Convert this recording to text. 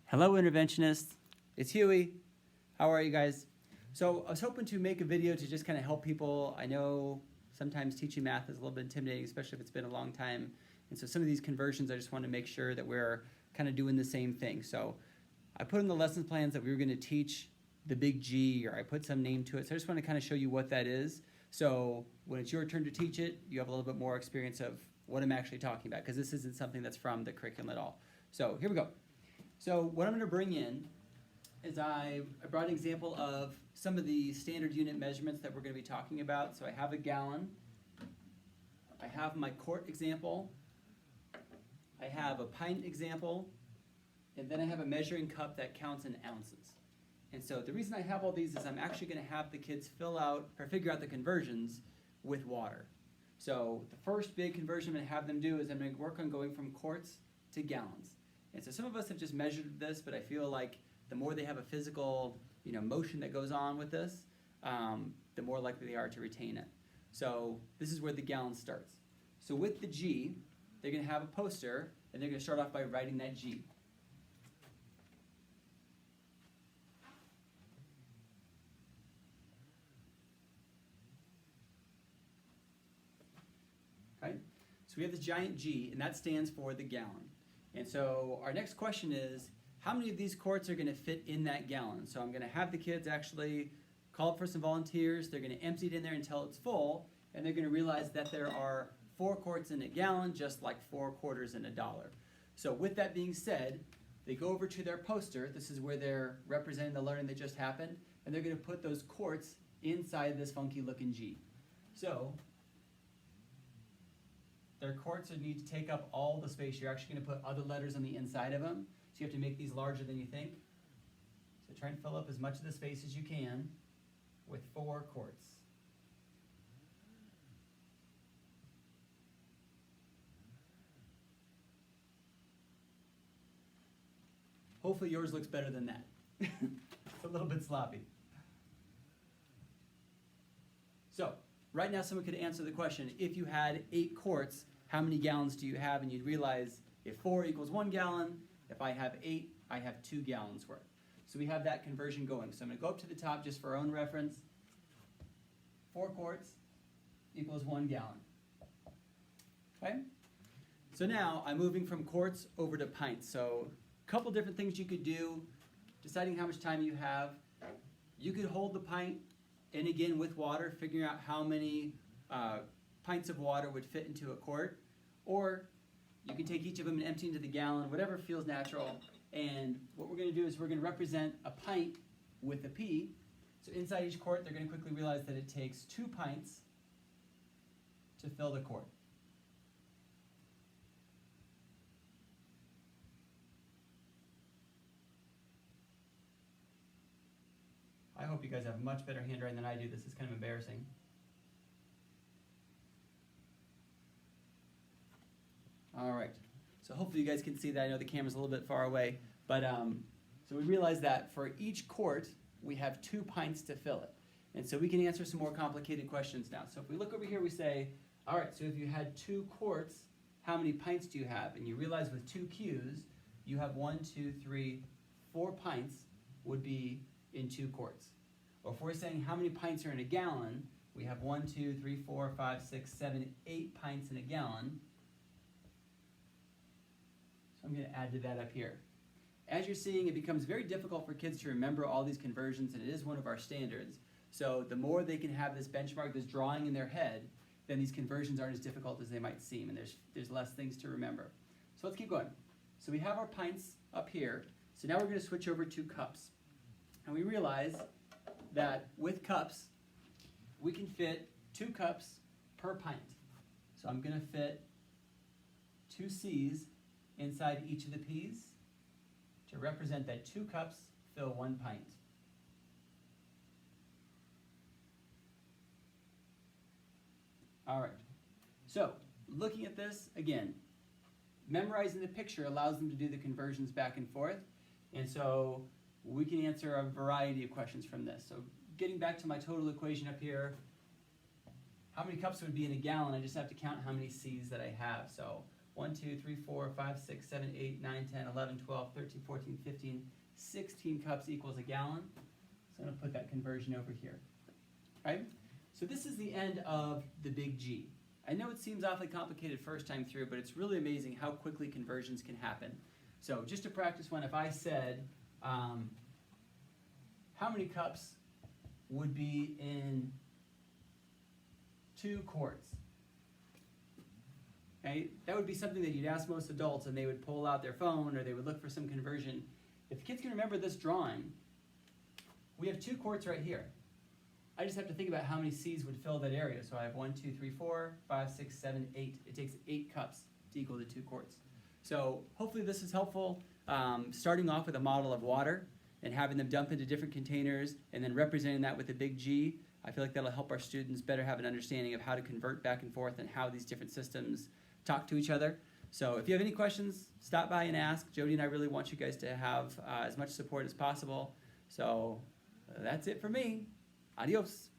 Hello, interventionists. It's Huey. How are you guys? So I was hoping to make a video to just kind of help people. I know sometimes teaching math is a little bit intimidating, especially if it's been a long time. And so some of these conversions, I just want to make sure that we're kind of doing the same thing. So I put in the lesson plans that we were going to teach the big G, or I put some name to it. So I just want to kind of show you what that is. So when it's your turn to teach it, you have a little bit more experience of what I'm actually talking about, because this isn't something that's from the curriculum at all. So here we go. So what I'm going to bring in is I brought an example of some of the standard unit measurements that we're going to be talking about. So I have a gallon, I have my quart example, I have a pint example, and then I have a measuring cup that counts in ounces. And so the reason I have all these is I'm actually going to have the kids fill out or figure out the conversions with water. So the first big conversion I'm going to have them do is I'm going to work on going from quarts to gallons. And so some of us have just measured this, but I feel like the more they have a physical, motion that goes on with this, the more likely they are to retain it. So this is where the gallon starts. So with the G, they're going to have a poster, and they're going to start off by writing that G. Okay? So we have this giant G, and that stands for the gallon. And so our next question is, how many of these quarts are going to fit in that gallon? So I'm going to have the kids actually call up for some volunteers. They're going to empty it in there until it's full, and they're going to realize that there are 4 quarts in a gallon, just like 4 quarters in a dollar. So with that being said, they go over to their poster. This is where they're representing the learning that just happened, and they're going to put those quarts inside this funky looking G. So their quarts need to take up all the space. You're actually going to put other letters on the inside of them. So you have to make these larger than you think. So try and fill up as much of the space as you can with 4 quarts. Hopefully yours looks better than that. It's a little bit sloppy. So right now someone could answer the question, if you had 8 quarts, how many gallons do you have? And you'd realize if 4 equals 1 gallon, if I have 8, I have 2 gallons worth. So we have that conversion going. So I'm going to go up to the top just for our own reference. 4 quarts equals 1 gallon. Okay? So now I'm moving from quarts over to pints. So a couple different things you could do, deciding how much time you have. You could hold the pint, and again with water, figuring out how many pints of water would fit into a quart. Or you can take each of them and empty into the gallon, whatever feels natural. And what we're going to do is we're going to represent a pint with a P. So inside each quart, they're going to quickly realize that it takes 2 pints to fill the quart. I hope you guys have much better handwriting than I do. This is kind of embarrassing. All right, so hopefully you guys can see that. I know the camera's a little bit far away, but so we realize that for each quart, we have 2 pints to fill it. And so we can answer some more complicated questions now. So if we look over here, we say, all right, so if you had 2 quarts, how many pints do you have? And you realize with 2 Q's, you have 1, 2, 3, 4 pints would be in 2 quarts. Or if we're saying how many pints are in a gallon, we have 1, 2, 3, 4, 5, 6, 7, 8 pints in a gallon. I'm going to add to that up here. As you're seeing, it becomes very difficult for kids to remember all these conversions, and it is one of our standards. So the more they can have this benchmark, this drawing in their head, then these conversions aren't as difficult as they might seem, and there's less things to remember. So let's keep going. So we have our pints up here. So now we're going to switch over to cups. And we realize that with cups, we can fit 2 cups per pint. So I'm going to fit 2 C's inside each of the P's to represent that 2 cups fill 1 pint. All right, so looking at this, again, memorizing the picture allows them to do the conversions back and forth, and so we can answer a variety of questions from this. So getting back to my total equation up here, how many cups would be in a gallon? I just have to count how many C's that I have. So 1, 2, 3, 4, 5, 6, 7, 8, 9, 10, 11, 12, 13, 14, 15, 16 cups equals a gallon. So I'm going to put that conversion over here. Right? So this is the end of the big G. I know it seems awfully complicated first time through, but it's really amazing how quickly conversions can happen. So just to practice one, if I said, how many cups would be in 2 quarts? Okay? That would be something that you'd ask most adults, and they would pull out their phone or they would look for some conversion. If the kids can remember this drawing, we have 2 quarts right here. I just have to think about how many C's would fill that area. So I have 1, 2, 3, 4, 5, 6, 7, 8. It takes 8 cups to equal to 2 quarts. So hopefully this is helpful, starting off with a model of water and having them dump into different containers and then representing that with a big G. I feel like that'll help our students better have an understanding of how to convert back and forth and how these different systems talk to each other. So if you have any questions, stop by and ask. Jody and I really want you guys to have as much support as possible. So that's it for me. Adios.